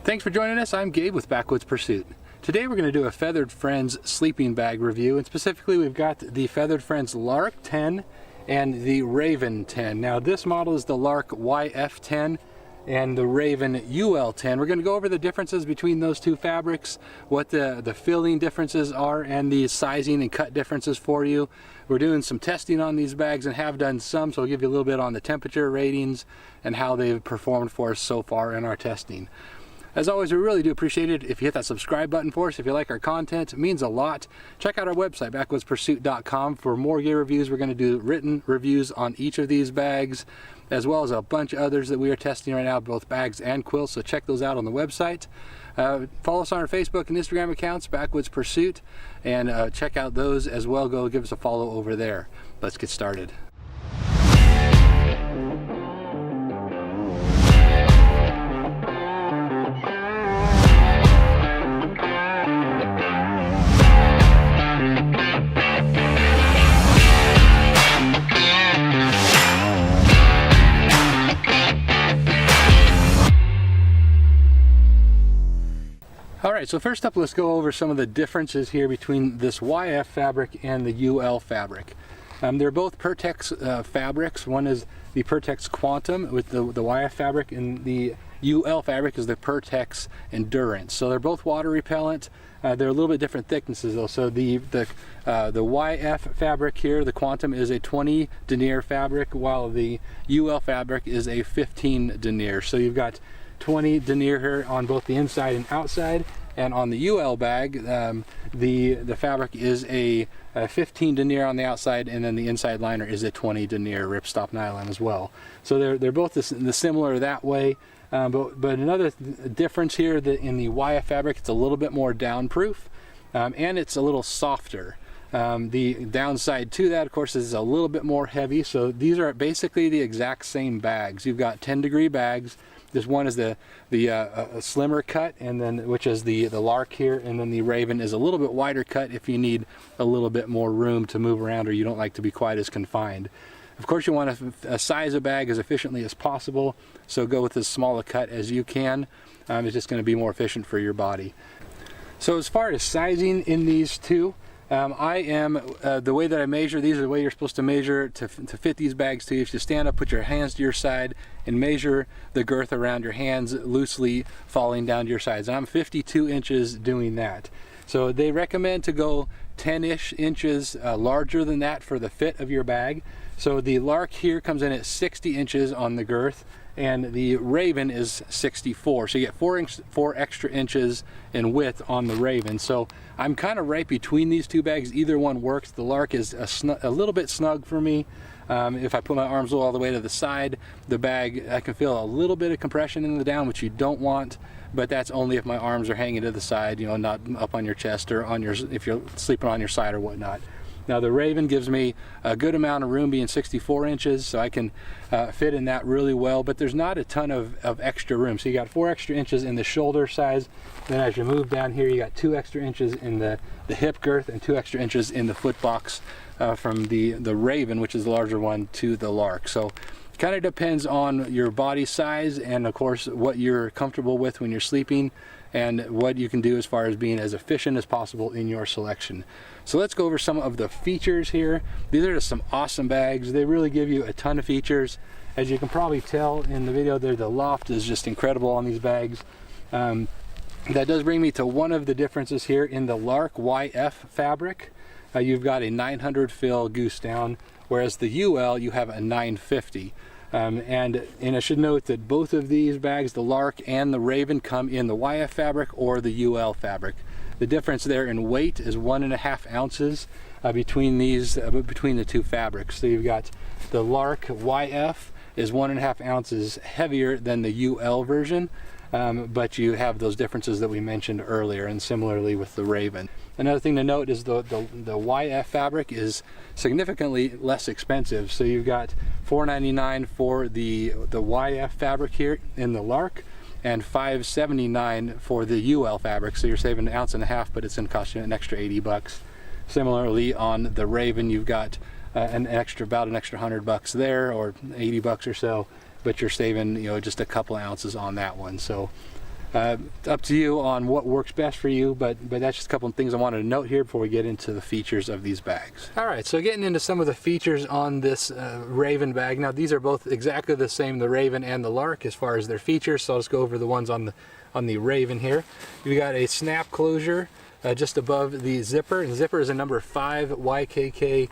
Thanks for joining us. I'm Gabe with Backwoods Pursuit. Today we're going to do a Feathered Friends sleeping bag review, and specifically we've got the Feathered Friends Lark 10 and the Raven 10. Now this model is the Lark YF 10 and the Raven UL 10. We're going to go over the differences between those two fabrics, what the filling differences are, and the sizing and cut differences for you. We're doing some testing on these bags and have done some, so I'll give you a little bit on the temperature ratings and how they've performed for us so far in our testing. As always, we really do appreciate it if you hit that subscribe button for us. If you like our content, it means a lot. Check out our website, backwoodspursuit.com, for more gear reviews. We're going to do written reviews on each of these bags, as well as a bunch of others that we are testing right now, both bags and quilts, so check those out on the website. Follow us on our Facebook and Instagram accounts, Backwoods Pursuit, and check out those as well. Go give us a follow over there. Let's get started. Alright, so first up, let's go over some of the differences here between this YF fabric and the UL fabric. They're both Pertex fabrics. One is the Pertex Quantum with the YF fabric, and the UL fabric is the Pertex Endurance. So they're both water repellent. They're a little bit different thicknesses though. So the YF fabric here, the Quantum, is a 20 denier fabric, while the UL fabric is a 15 denier. So you've got 20 denier here on both the inside and outside, and on the UL bag the fabric is a 15 denier on the outside, and then the inside liner is a 20 denier ripstop nylon as well. So they're both similar that way, but another difference here, that in the YF fabric it's a little bit more downproof, and it's a little softer. The downside to that, of course, is a little bit more heavy. So these are basically the exact same bags. You've got 10-degree bags. This one is the slimmer cut, and then which is the Lark here, and then the Raven is a little bit wider cut if you need a little bit more room to move around, or you don't like to be quite as confined. Of course, you want to size a bag as efficiently as possible, so go with as small a cut as you can. It's just going to be more efficient for your body. So as far as sizing in these two, the way that I measure these are the way you're supposed to measure to fit these bags to you. If you stand up, put your hands to your side, and measure the girth around your hands loosely falling down to your sides. And I'm 52 inches doing that. So they recommend to go 10-ish inches larger than that for the fit of your bag. So the Lark here comes in at 60 inches on the girth, and the Raven is 64. So you get 4 extra inches in width on the Raven. So I'm kind of right between these two bags. Either one works. The Lark is a little bit snug for me. If I put my arms all the way to the side, the bag, I can feel a little bit of compression in the down, which you don't want, but that's only if my arms are hanging to the side, you know, not up on your chest, or on if you're sleeping on your side or whatnot. Now the Raven gives me a good amount of room, being 64 inches, so I can fit in that really well, but there's not a ton of extra room. So you got 4 extra inches in the shoulder size, then as you move down here you got 2 extra inches in the hip girth, and 2 extra inches in the foot box from the Raven, which is the larger one, to the Lark. So it kind of depends on your body size, and of course what you're comfortable with when you're sleeping, and what you can do as far as being as efficient as possible in your selection. So let's go over some of the features here. These are just some awesome bags. They really give you a ton of features. As you can probably tell in the video there, the loft is just incredible on these bags. That does bring me to one of the differences here. In the Lark YF fabric, you've got a 900 fill goose down, whereas the UL you have a 950. And I should note that both of these bags, the Lark and the Raven, come in the YF fabric or the UL fabric. The difference there in weight is 1.5 ounces between the two fabrics. So you've got the Lark YF is 1.5 ounces heavier than the UL version, but you have those differences that we mentioned earlier, and similarly with the Raven. Another thing to note is the YF fabric is significantly less expensive. So you've got $4.99 for the YF fabric here in the Lark, and $5.79 for the UL fabric. So you're saving 1.5 ounces, but it's going to cost you an extra 80 bucks. Similarly on the Raven, you've got about an extra $100 there, or 80 bucks or so, but you're saving, you know, just a couple ounces on that one. So Up to you on what works best for you, but that's just a couple of things I wanted to note here before we get into the features of these bags. All right, so getting into some of the features on this Raven bag. Now these are both exactly the same, the Raven and the Lark, as far as their features, so I'll just go over the ones on the Raven here. You've got a snap closure just above the zipper, and the zipper is a number 5 YKK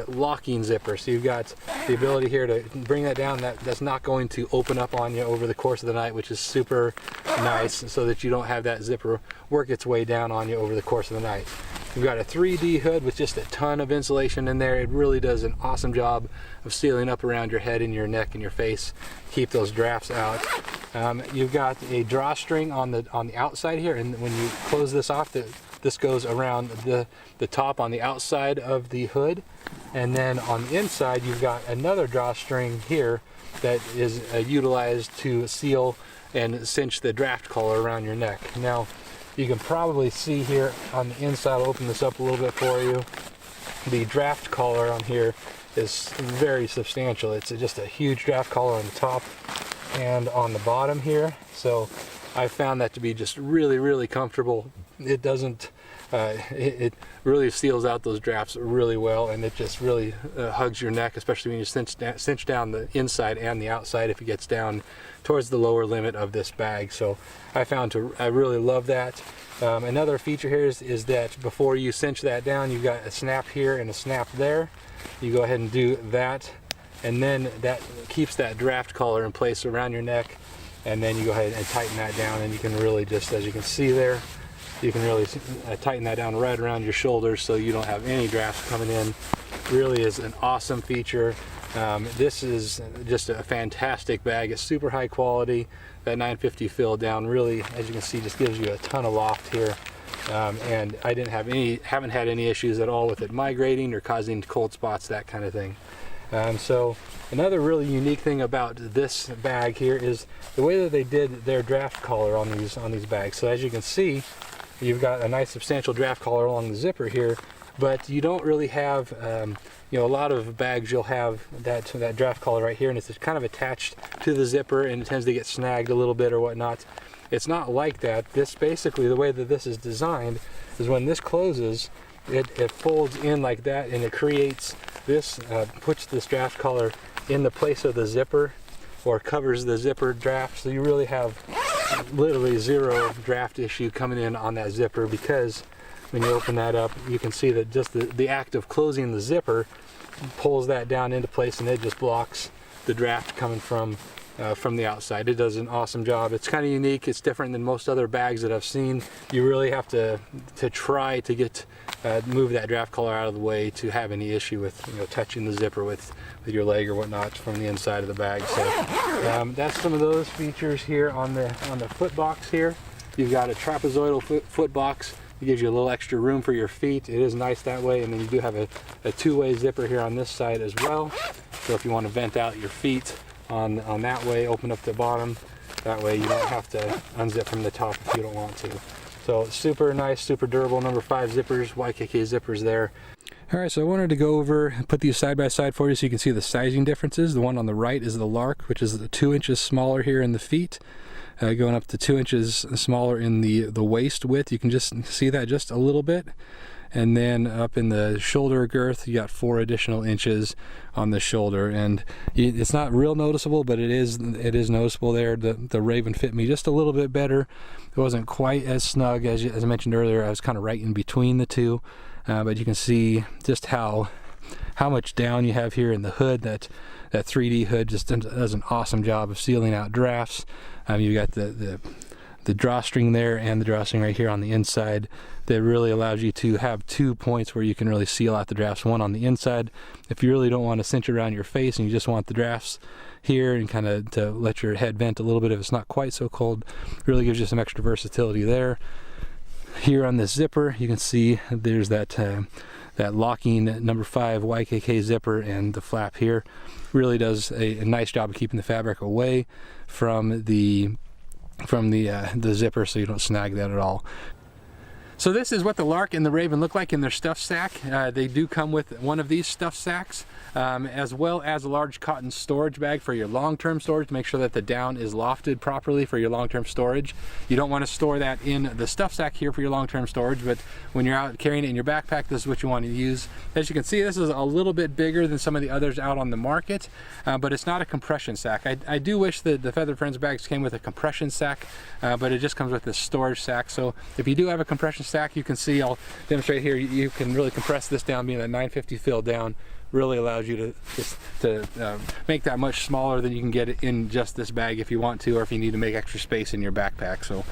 locking zipper, so you've got the ability here to bring that down. That's not going to open up on you over the course of the night, which is super nice, so that you don't have that zipper work its way down on you over the course of the night. You've got a 3D hood with just a ton of insulation in there. It really does an awesome job of sealing up around your head and your neck and your face, keep those drafts out. You've got a drawstring on the outside here, and when you close this off, this goes around the top on the outside of the hood, and then on the inside you've got another drawstring here that is utilized to seal and cinch the draft collar around your neck. Now you can probably see here on the inside, I'll open this up a little bit for you, the draft collar on here is very substantial. It's just a huge draft collar on the top and on the bottom here, so I found that to be just really comfortable. It doesn't it really seals out those drafts really well, and it just really hugs your neck, especially when you cinch down the inside and the outside if it gets down towards the lower limit of this bag. So I really love that. Another feature here is that before you cinch that down, you've got a snap here and a snap there. You go ahead and do that, and then that keeps that draft collar in place around your neck, and then you go ahead and tighten that down, and you can really just, as you can see there, you can really tighten that down right around your shoulders so you don't have any drafts coming in. Really is an awesome feature. This is just a fantastic bag. It's super high quality. That 950 fill down really, as you can see, just gives you a ton of loft here. And I haven't had any issues at all with it migrating or causing cold spots, that kind of thing. So another really unique thing about this bag here is the way that they did their draft collar on these bags. So as you can see, you've got a nice substantial draft collar along the zipper here, but you don't really have, a lot of bags you'll have that draft collar right here, and it's kind of attached to the zipper, and it tends to get snagged a little bit or whatnot. It's not like that. This basically, the way that this is designed is when this closes, it folds in like that, and it creates this, puts this draft collar in the place of the zipper, or covers the zipper draft, so you really have literally zero draft issue coming in on that zipper, because when you open that up, you can see that just the act of closing the zipper pulls that down into place, and it just blocks the draft coming from the outside. It does an awesome job. It's kind of unique. It's different than most other bags that I've seen. You really have to try to move that draft collar out of the way to have any issue with touching the zipper with your leg or whatnot from the inside of the bag. So that's some of those features here on the foot box here. You've got a trapezoidal foot box. It gives you a little extra room for your feet. It is nice that way, and then you do have a two-way zipper here on this side as well. So if you want to vent out your feet on that way, open up the bottom, that way you don't have to unzip from the top if you don't want to. So super nice, super durable, number 5 zippers, YKK zippers there. All right, so I wanted to go over, put these side by side for you so you can see the sizing differences. The one on the right is the Lark, which is 2 inches smaller here in the feet, going up to 2 inches smaller in the waist width. You can just see that just a little bit. And then up in the shoulder girth, you got 4 additional inches on the shoulder, and it's not real noticeable, but it is noticeable there. The Raven fit me just a little bit better. It wasn't quite as snug as I mentioned earlier. I was kind of right in between the two, but you can see just how much down you have here in the hood. That 3D hood just does an awesome job of sealing out drafts. You got the drawstring there and the drawstring right here on the inside that really allows you to have 2 points where you can really seal out the drafts. One on the inside if you really don't want to cinch around your face and you just want the drafts here and kind of to let your head vent a little bit if it's not quite so cold. It really gives you some extra versatility there. Here on this zipper you can see there's that locking number 5 YKK zipper, and the flap here really does a nice job of keeping the fabric away from the zipper so you don't snag that at all. So this is what the Lark and the Raven look like in their stuff sack. They do come with one of these stuff sacks, as well as a large cotton storage bag for your long-term storage to make sure that the down is lofted properly for your long-term storage. You don't want to store that in the stuff sack here for your long-term storage, but when you're out carrying it in your backpack, this is what you want to use. As you can see, this is a little bit bigger than some of the others out on the market, but it's not a compression sack. I do wish that the Feathered Friends bags came with a compression sack, but it just comes with this storage sack. So if you do have a compression sack, you can see, I'll demonstrate here, you can really compress this down, being a 950 fill down really allows you to make that much smaller than you can get it in just this bag if you want to, or if you need to make extra space in your backpack. So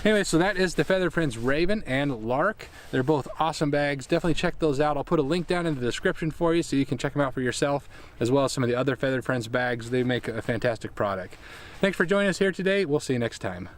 anyway, so that is the Feathered Friends Raven and Lark. They're both awesome bags. Definitely check those out. I'll put a link down in the description for you so you can check them out for yourself, as well as some of the other Feathered Friends bags. They make a fantastic product. Thanks for joining us here today. We'll see you next time.